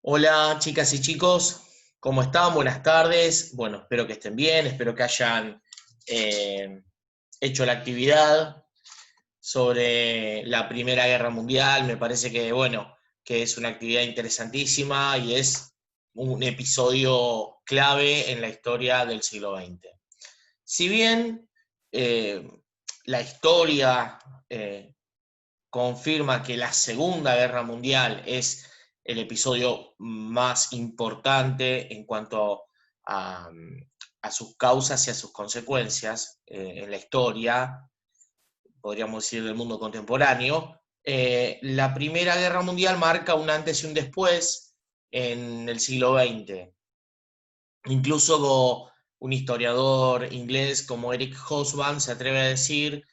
Hola chicas y chicos, ¿cómo están? Buenas tardes. Bueno, espero que estén bien, espero que hayan eh, hecho la actividad sobre la Primera Guerra Mundial. Me parece que, bueno, que es una actividad interesantísima y es un episodio clave en la historia del siglo XX. Si bien eh, la historia confirma que la Segunda Guerra Mundial es el episodio más importante en cuanto a, a sus causas y a sus consecuencias en la historia, podríamos decir, del mundo contemporáneo. La Primera Guerra Mundial marca un antes y un después en el siglo XX. Incluso un historiador inglés como Eric Hobsbawm se atreve a decir,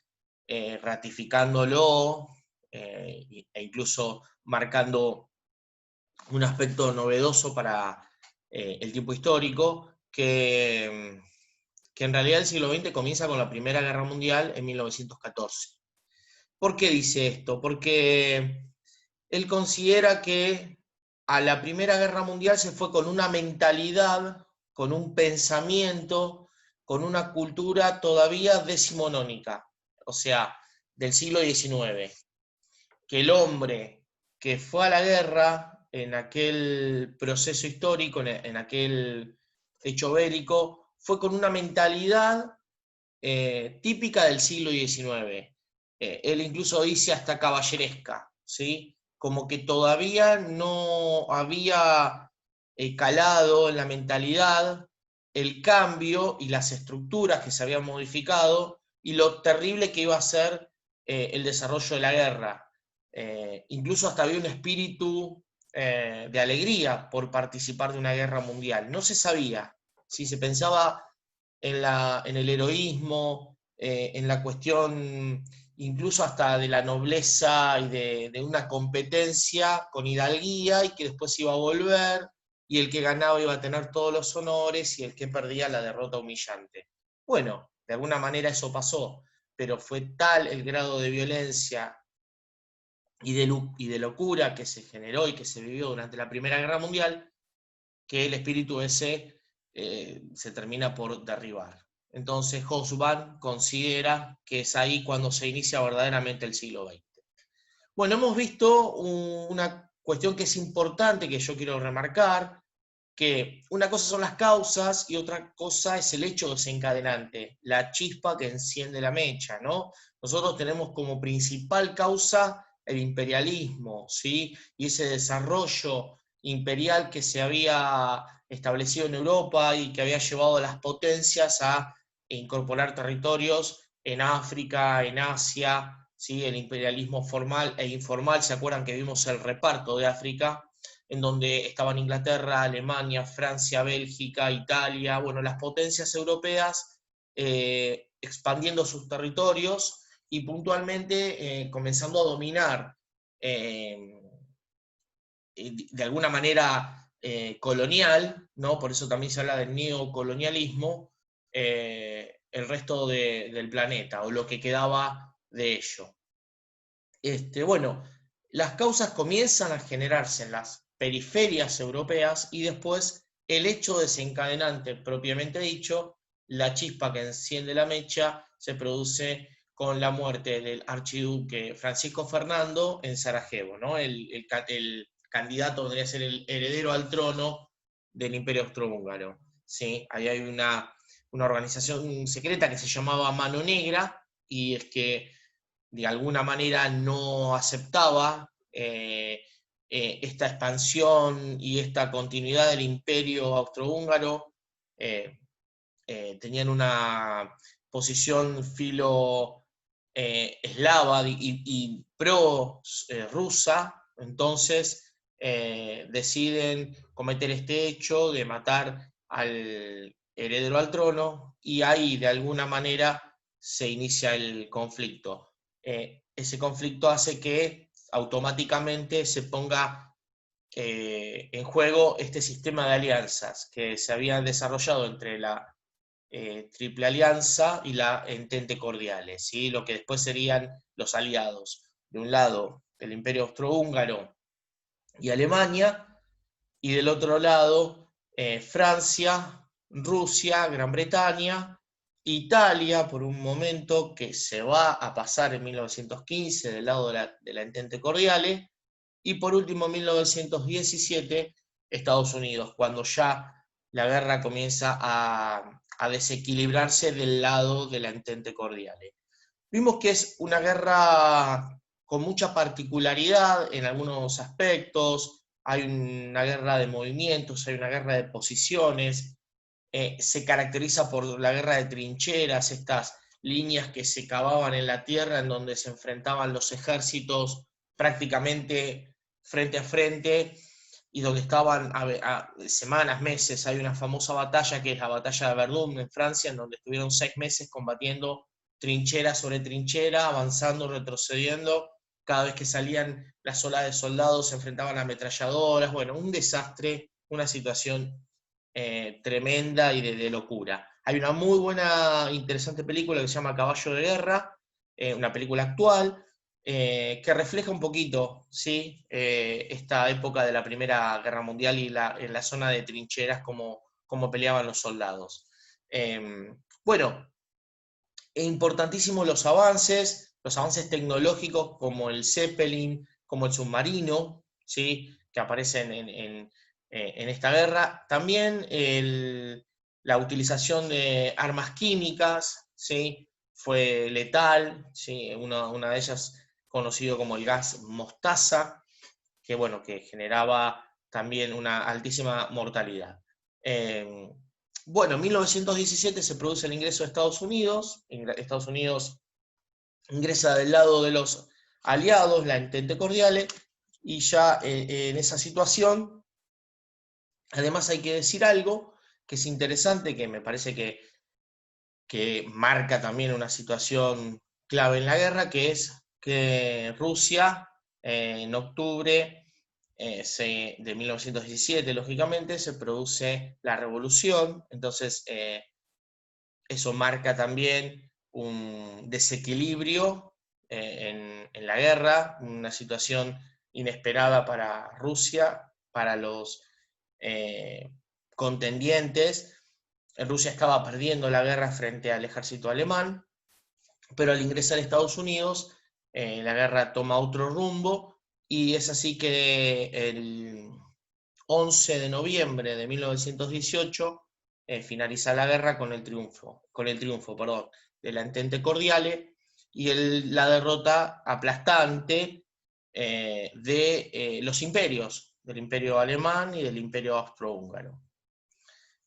ratificándolo e incluso marcando un aspecto novedoso para el tiempo histórico, que en realidad el siglo XX comienza con la Primera Guerra Mundial en 1914. ¿Por qué dice esto? Porque él considera que a la Primera Guerra Mundial se fue con una mentalidad, con un pensamiento, con una cultura todavía decimonónica, o sea, del siglo XIX, que el hombre que fue a la guerra en aquel proceso histórico, en aquel hecho bélico, fue con una mentalidad típica del siglo XIX. Él incluso dice hasta caballeresca, ¿sí? Como que todavía no había calado en la mentalidad el cambio y las estructuras que se habían modificado y lo terrible que iba a ser el desarrollo de la guerra. Incluso hasta había un espíritu de alegría por participar de una guerra mundial. No se sabía, si se pensaba en el heroísmo, en la cuestión incluso hasta de la nobleza y de una competencia con hidalguía y que después iba a volver y el que ganaba iba a tener todos los honores y el que perdía la derrota humillante. Bueno, de alguna manera eso pasó, pero fue tal el grado de violencia y de locura que se generó y que se vivió durante la Primera Guerra Mundial que el espíritu ese se termina por derribar. Entonces Hobsbawm considera que es ahí cuando se inicia verdaderamente el siglo XX. Bueno, hemos visto una cuestión que es importante, que yo quiero remarcar, que una cosa son las causas y otra cosa es el hecho desencadenante, la chispa que enciende la mecha, ¿no? Nosotros tenemos como principal causa el imperialismo, ¿sí? Y ese desarrollo imperial que se había establecido en Europa y que había llevado a las potencias a incorporar territorios en África, en Asia, ¿sí? El imperialismo formal e informal, ¿se acuerdan que vimos el reparto de África? En donde estaban Inglaterra, Alemania, Francia, Bélgica, Italia, bueno, las potencias europeas expandiendo sus territorios y puntualmente comenzando a dominar de alguna manera colonial, ¿no? Por eso también se habla del neocolonialismo, el resto del planeta o lo que quedaba de ello. Bueno, las causas comienzan a generarse en las periferias europeas y después el hecho desencadenante propiamente dicho, la chispa que enciende la mecha, se produce con la muerte del archiduque Francisco Fernando en Sarajevo, ¿no? El candidato vendría a ser el heredero al trono del Imperio Austrohúngaro. ¿Sí? Ahí hay una organización secreta que se llamaba Mano Negra y es que de alguna manera no aceptaba esta expansión y esta continuidad del imperio austrohúngaro, eh, tenían una posición filo eslava y pro rusa, entonces deciden cometer este hecho de matar al heredero al trono y ahí de alguna manera se inicia el conflicto. Ese conflicto hace que automáticamente se ponga en juego este sistema de alianzas que se habían desarrollado entre la Triple Alianza y la Entente Cordiales, ¿sí? Lo que después serían los aliados. De un lado, el Imperio Austrohúngaro y Alemania, y del otro lado Francia, Rusia, Gran Bretaña, Italia por un momento que se va a pasar en 1915 del lado de la Entente Cordiale, y por último en 1917 Estados Unidos, cuando ya la guerra comienza a desequilibrarse del lado de la Entente Cordiale. Vimos que es una guerra con mucha particularidad en algunos aspectos, hay una guerra de movimientos, hay una guerra de posiciones, se caracteriza por la guerra de trincheras, estas líneas que se cavaban en la tierra en donde se enfrentaban los ejércitos prácticamente frente a frente y donde estaban semanas, meses. Hay una famosa batalla que es la batalla de Verdun en Francia, en donde estuvieron 6 meses combatiendo trinchera sobre trinchera, avanzando, retrocediendo. Cada vez que salían las olas de soldados se enfrentaban a ametralladoras. Bueno, un desastre, una situación tremenda y de locura. Hay una muy buena, interesante película que se llama Caballo de Guerra, una película actual, que refleja un poquito, ¿sí? Esta época de la Primera Guerra Mundial y en la zona de trincheras, cómo peleaban los soldados. Bueno, importantísimos los avances tecnológicos como el Zeppelin, como el submarino, ¿sí? Que aparecen en esta guerra. También la utilización de armas químicas, ¿sí? Fue letal, ¿sí? Una de ellas conocido como el gas mostaza, que, bueno, que generaba también una altísima mortalidad. Bueno, en 1917 se produce el ingreso de Estados Unidos. Estados Unidos ingresa del lado de los aliados, la Entente Cordiale, y ya en esa situación, además hay que decir algo que es interesante, que me parece que marca también una situación clave en la guerra, que es que Rusia, en octubre de 1917, lógicamente, se produce la revolución. Entonces eso marca también un desequilibrio en la guerra, una situación inesperada para Rusia, para los contendientes. Rusia estaba perdiendo la guerra frente al ejército alemán, pero al ingresar a Estados Unidos, la guerra toma otro rumbo, y es así que el 11 de noviembre de 1918 finaliza la guerra con el triunfo, perdón, de la Entente Cordiale y la derrota aplastante de los imperios, del imperio alemán y del imperio austrohúngaro.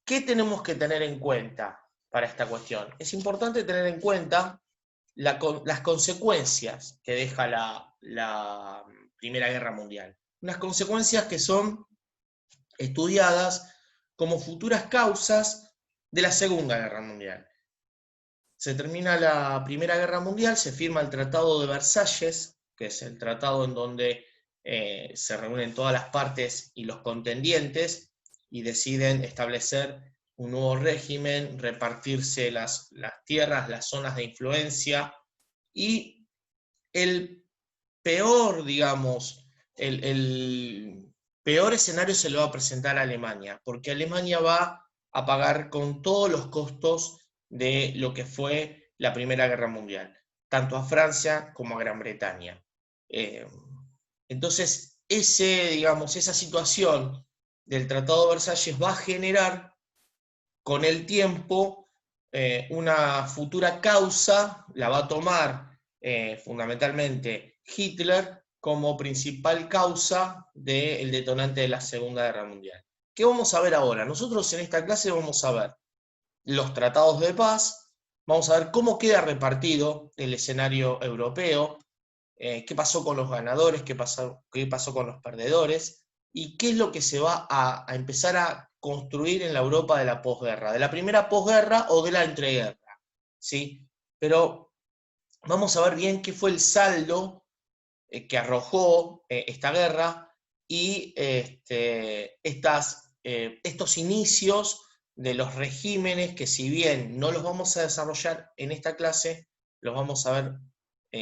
¿Qué tenemos que tener en cuenta para esta cuestión? Es importante tener en cuenta las consecuencias que deja la Primera Guerra Mundial. Unas consecuencias que son estudiadas como futuras causas de la Segunda Guerra Mundial. Se termina la Primera Guerra Mundial, se firma el Tratado de Versalles, que es el tratado en donde se reúnen todas las partes y los contendientes y deciden establecer un nuevo régimen, repartirse las tierras, las zonas de influencia, y el peor, digamos, el peor escenario se lo va a presentar a Alemania, porque Alemania va a pagar con todos los costos de lo que fue la Primera Guerra Mundial, tanto a Francia como a Gran Bretaña. Entonces, esa situación del Tratado de Versalles va a generar con el tiempo una futura causa, la va a tomar fundamentalmente Hitler como principal causa del detonante de la Segunda Guerra Mundial. ¿Qué vamos a ver ahora? Nosotros en esta clase vamos a ver los tratados de paz, vamos a ver cómo queda repartido el escenario europeo, qué pasó con los ganadores, qué pasó con los perdedores, y qué es lo que se va a empezar a construir en la Europa de la posguerra, de la primera posguerra o de la entreguerra, ¿sí? Pero vamos a ver bien qué fue el saldo que arrojó esta guerra y estos inicios de los regímenes que, si bien no los vamos a desarrollar en esta clase, los vamos a ver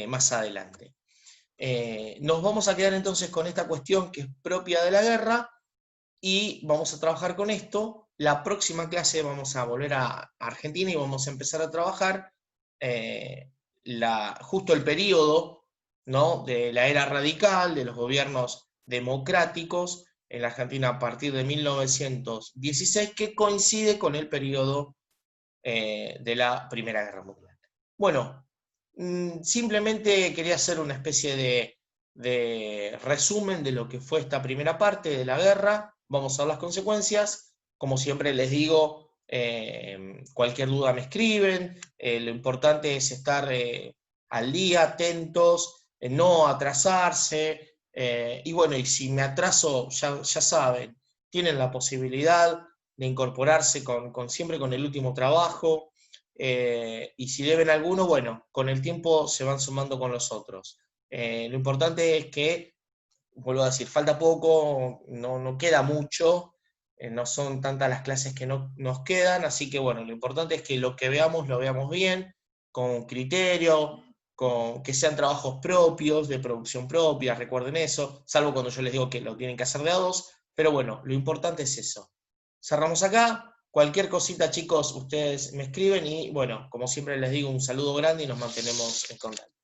más adelante. Nos vamos a quedar entonces con esta cuestión que es propia de la guerra, y vamos a trabajar con esto. La próxima clase vamos a volver a Argentina y vamos a empezar a trabajar justo el periodo, ¿no?, de la era radical, de los gobiernos democráticos en la Argentina a partir de 1916, que coincide con el periodo de la Primera Guerra Mundial. Bueno, simplemente quería hacer una especie de resumen de lo que fue esta primera parte de la guerra. Vamos a ver las consecuencias. Como siempre les digo, cualquier duda me escriben. Lo importante es estar al día, atentos, no atrasarse. Y bueno, y si me atraso, ya saben, tienen la posibilidad de incorporarse siempre con el último trabajo. Y si deben alguno, bueno, con el tiempo se van sumando con los otros. Lo importante es que, vuelvo a decir, falta poco, no queda mucho, no son tantas las clases que nos quedan, así que bueno, lo importante es que lo que veamos lo veamos bien, con criterio, que sean trabajos propios, de producción propia, recuerden eso, salvo cuando yo les digo que lo tienen que hacer de a dos, pero bueno, lo importante es eso. Cerramos acá. Cualquier cosita, chicos, ustedes me escriben y bueno, como siempre les digo, un saludo grande y nos mantenemos en contacto.